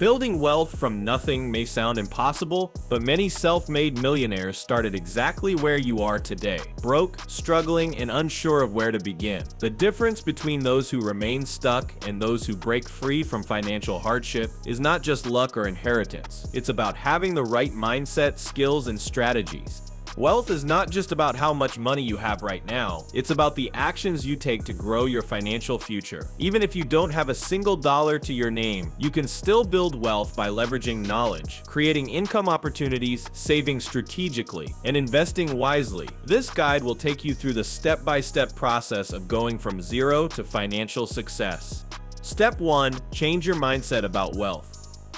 Building wealth from nothing may sound impossible, but many self-made millionaires started exactly where you are today, broke, struggling, and unsure of where to begin. The difference between those who remain stuck and those who break free from financial hardship is not just luck or inheritance. It's about having the right mindset, skills, and strategies. Wealth is not just about how much money you have right now, it's about the actions you take to grow your financial future. Even if you don't have a single dollar to your name, you can still build wealth by leveraging knowledge, creating income opportunities, saving strategically, and investing wisely. This guide will take you through the step-by-step process of going from zero to financial success. Step 1. Change your mindset about wealth.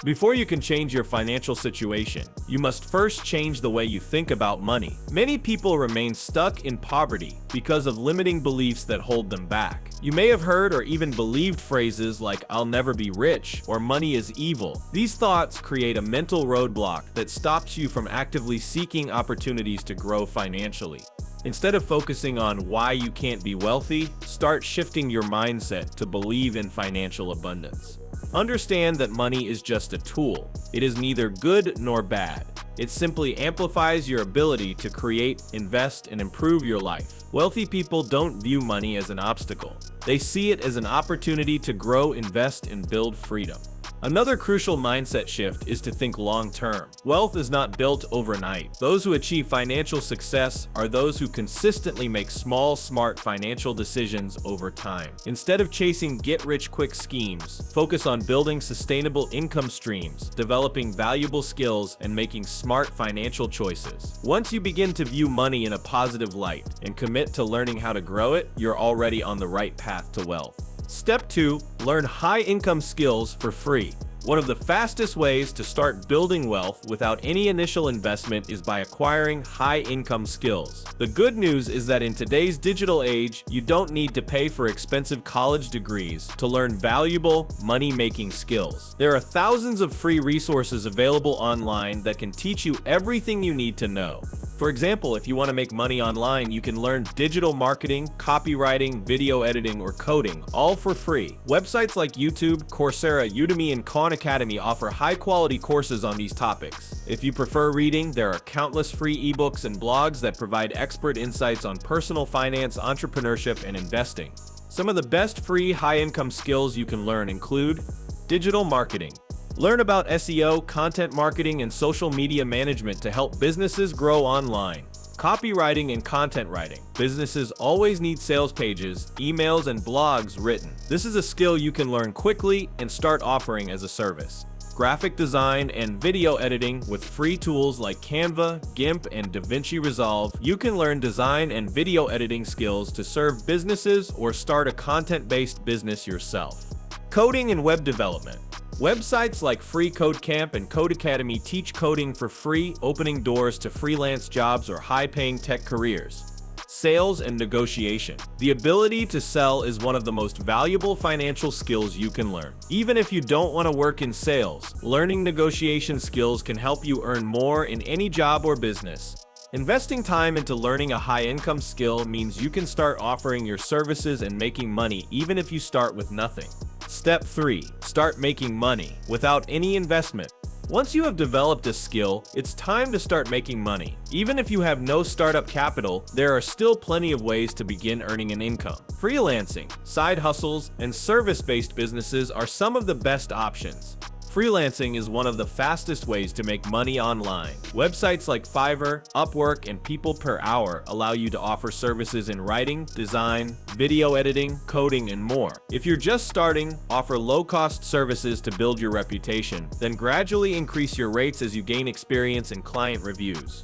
Before you can change your financial situation, you must first change the way you think about money. Many people remain stuck in poverty because of limiting beliefs that hold them back. You may have heard or even believed phrases like "I'll never be rich" or "money is evil." These thoughts create a mental roadblock that stops you from actively seeking opportunities to grow financially. Instead of focusing on why you can't be wealthy, start shifting your mindset to believe in financial abundance. Understand that money is just a tool. It is neither good nor bad. It simply amplifies your ability to create, invest, and improve your life. Wealthy people don't view money as an obstacle. They see it as an opportunity to grow, invest, and build freedom. Another crucial mindset shift is to think long-term. Wealth is not built overnight. Those who achieve financial success are those who consistently make small, smart financial decisions over time. Instead of chasing get-rich-quick schemes, focus on building sustainable income streams, developing valuable skills, and making smart financial choices. Once you begin to view money in a positive light and commit to learning how to grow it, you're already on the right path to wealth. Step 2. Learn high-income skills for free. One of the fastest ways to start building wealth without any initial investment is by acquiring high-income skills. The good news is that in today's digital age, you don't need to pay for expensive college degrees to learn valuable, money-making skills. There are thousands of free resources available online that can teach you everything you need to know. For example, if you want to make money online, you can learn digital marketing, copywriting, video editing, or coding, all for free. Websites like YouTube, Coursera, Udemy, and Khan Academy offer high-quality courses on these topics. If you prefer reading, there are countless free ebooks and blogs that provide expert insights on personal finance, entrepreneurship, and investing. Some of the best free high-income skills you can learn include digital marketing. Learn about SEO, content marketing, and social media management to help businesses grow online. Copywriting and content writing. Businesses always need sales pages, emails, and blogs written. This is a skill you can learn quickly and start offering as a service. Graphic design and video editing. With free tools like Canva, GIMP, and DaVinci Resolve, you can learn design and video editing skills to serve businesses or start a content-based business yourself. Coding and web development. Websites like FreeCodeCamp and Codecademy teach coding for free, opening doors to freelance jobs or high-paying tech careers. Sales and negotiation. The ability to sell is one of the most valuable financial skills you can learn. Even if you don't want to work in sales, learning negotiation skills can help you earn more in any job or business. Investing time into learning a high-income skill means you can start offering your services and making money even if you start with nothing. Step 3. Start making money without any investment. Once you have developed a skill, it's time to start making money. Even if you have no startup capital, there are still plenty of ways to begin earning an income. Freelancing, side hustles, and service-based businesses are some of the best options. Freelancing is one of the fastest ways to make money online. Websites like Fiverr, Upwork, and People Per Hour allow you to offer services in writing, design, video editing, coding, and more. If you're just starting, offer low-cost services to build your reputation, then gradually increase your rates as you gain experience and client reviews.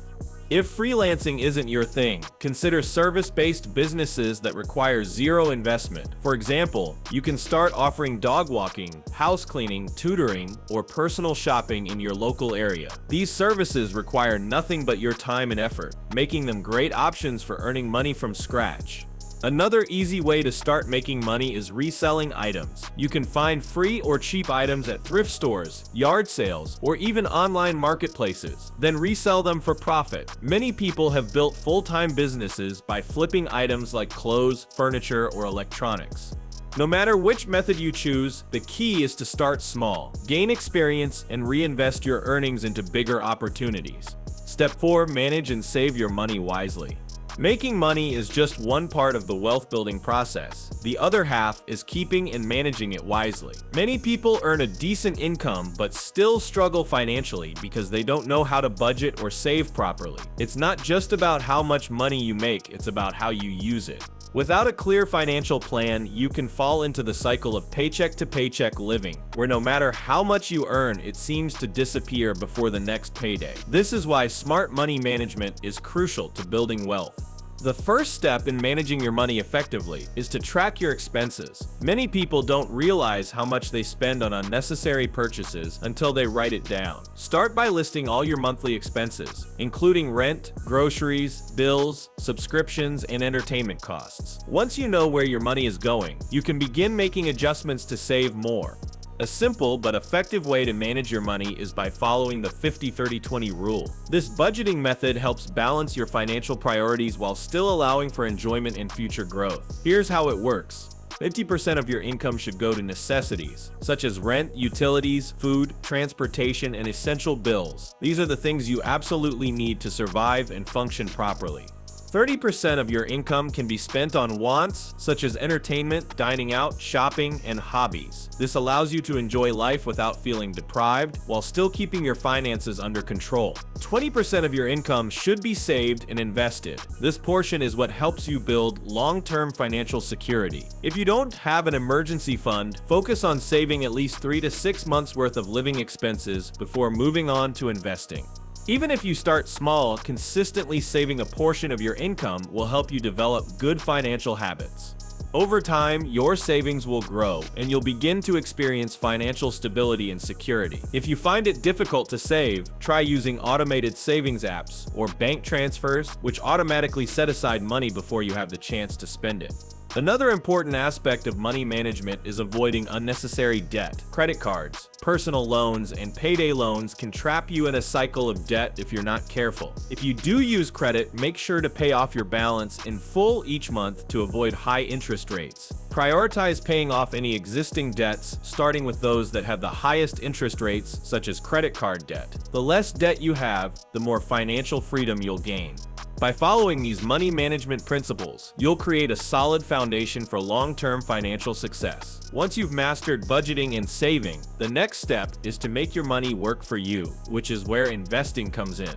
If freelancing isn't your thing, consider service-based businesses that require zero investment. For example, you can start offering dog walking, house cleaning, tutoring, or personal shopping in your local area. These services require nothing but your time and effort, making them great options for earning money from scratch. Another easy way to start making money is reselling items. You can find free or cheap items at thrift stores, yard sales, or even online marketplaces, then resell them for profit. Many people have built full-time businesses by flipping items like clothes, furniture, or electronics. No matter which method you choose, the key is to start small, gain experience, and reinvest your earnings into bigger opportunities. Step 4. Manage and save your money wisely. Making money is just one part of the wealth building process. The other half is keeping and managing it wisely. Many people earn a decent income but still struggle financially because they don't know how to budget or save properly. It's not just about how much money you make, it's about how you use it. Without a clear financial plan, you can fall into the cycle of paycheck to paycheck living, where no matter how much you earn, it seems to disappear before the next payday. This is why smart money management is crucial to building wealth. The first step in managing your money effectively is to track your expenses. Many people don't realize how much they spend on unnecessary purchases until they write it down. Start by listing all your monthly expenses, including rent, groceries, bills, subscriptions, and entertainment costs. Once you know where your money is going, you can begin making adjustments to save more. A simple but effective way to manage your money is by following the 50-30-20 rule. This budgeting method helps balance your financial priorities while still allowing for enjoyment and future growth. Here's how it works. 50% of your income should go to necessities, such as rent, utilities, food, transportation, and essential bills. These are the things you absolutely need to survive and function properly. 30% of your income can be spent on wants, such as entertainment, dining out, shopping, and hobbies. This allows you to enjoy life without feeling deprived, while still keeping your finances under control. 20% of your income should be saved and invested. This portion is what helps you build long-term financial security. If you don't have an emergency fund, focus on saving at least 3 to 6 months worth of living expenses before moving on to investing. Even if you start small, consistently saving a portion of your income will help you develop good financial habits. Over time, your savings will grow, and you'll begin to experience financial stability and security. If you find it difficult to save, try using automated savings apps or bank transfers, which automatically set aside money before you have the chance to spend it. Another important aspect of money management is avoiding unnecessary debt. Credit cards, personal loans, and payday loans can trap you in a cycle of debt if you're not careful. If you do use credit, make sure to pay off your balance in full each month to avoid high interest rates. Prioritize paying off any existing debts, starting with those that have the highest interest rates, such as credit card debt. The less debt you have, the more financial freedom you'll gain. By following these money management principles, you'll create a solid foundation for long-term financial success. Once you've mastered budgeting and saving, the next step is to make your money work for you, which is where investing comes in.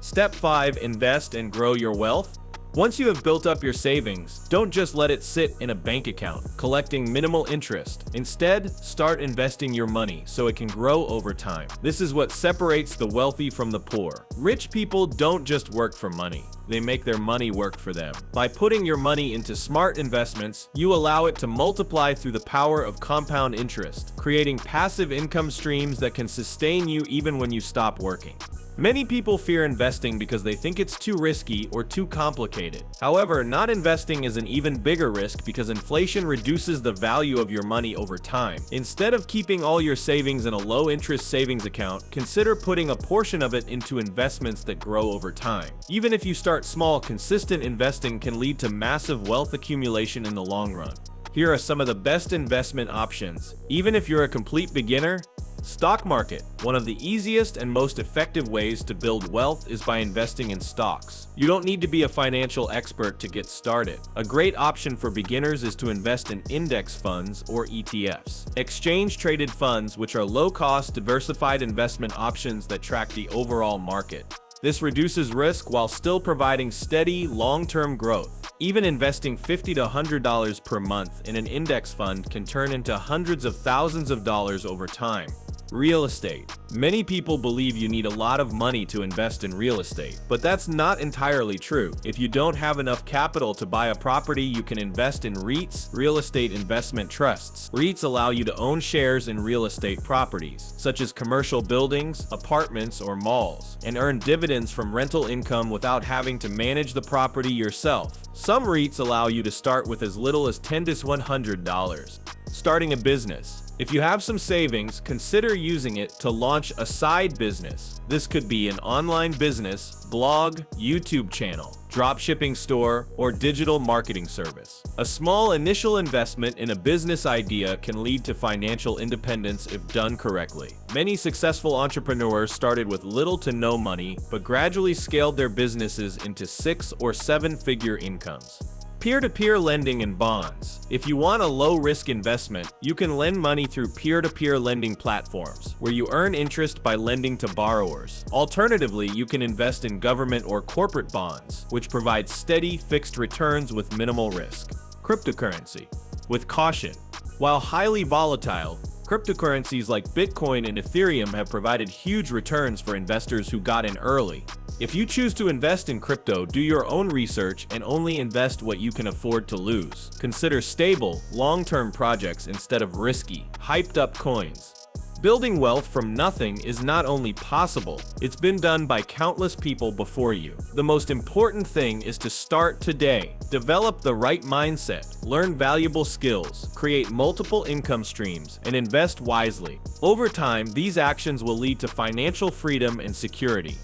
Step 5. Invest and grow your wealth. Once you have built up your savings, don't just let it sit in a bank account, collecting minimal interest. Instead, start investing your money so it can grow over time. This is what separates the wealthy from the poor. Rich people don't just work for money. They make their money work for them. By putting your money into smart investments, you allow it to multiply through the power of compound interest, creating passive income streams that can sustain you even when you stop working. Many people fear investing because they think it's too risky or too complicated. However, not investing is an even bigger risk because inflation reduces the value of your money over time. Instead of keeping all your savings in a low-interest savings account, consider putting a portion of it into investments that grow over time. Even if you start small, consistent investing can lead to massive wealth accumulation in the long run. Here are some of the best investment options. Even if you're a complete beginner, stock market. One of the easiest and most effective ways to build wealth is by investing in stocks. You don't need to be a financial expert to get started. A great option for beginners is to invest in index funds or ETFs. Exchange-traded funds, which are low-cost, diversified investment options that track the overall market. This reduces risk while still providing steady, long-term growth. Even investing $50 to $100 per month in an index fund can turn into hundreds of thousands of dollars over time. Real estate. Many people believe you need a lot of money to invest in real estate, but that's not entirely true. If you don't have enough capital to buy a property, you can invest in REITs, real estate investment trusts. REITs allow you to own shares in real estate properties, such as commercial buildings, apartments, or malls, and earn dividends from rental income without having to manage the property yourself. Some REITs allow you to start with as little as $10 to $100. Starting a business. If you have some savings, consider using it to launch a side business. This could be an online business, blog, YouTube channel, dropshipping store, or digital marketing service. A small initial investment in a business idea can lead to financial independence if done correctly. Many successful entrepreneurs started with little to no money, but gradually scaled their businesses into 6- or 7-figure incomes. Peer-to-peer lending and bonds. If you want a low-risk investment, you can lend money through peer-to-peer lending platforms, where you earn interest by lending to borrowers. Alternatively, you can invest in government or corporate bonds, which provide steady, fixed returns with minimal risk. Cryptocurrency. With caution. While highly volatile, cryptocurrencies like Bitcoin and Ethereum have provided huge returns for investors who got in early. If you choose to invest in crypto, do your own research and only invest what you can afford to lose. Consider stable, long-term projects instead of risky, hyped-up coins. Building wealth from nothing is not only possible, it's been done by countless people before you. The most important thing is to start today. Develop the right mindset, learn valuable skills, create multiple income streams, and invest wisely. Over time, these actions will lead to financial freedom and security.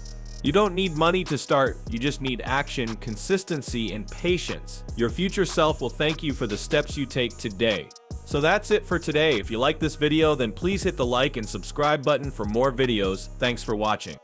You don't need money to start, you just need action, consistency, and patience. Your future self will thank you for the steps you take today. So that's it for today. If you like this video, then please hit the like and subscribe button for more videos. Thanks for watching.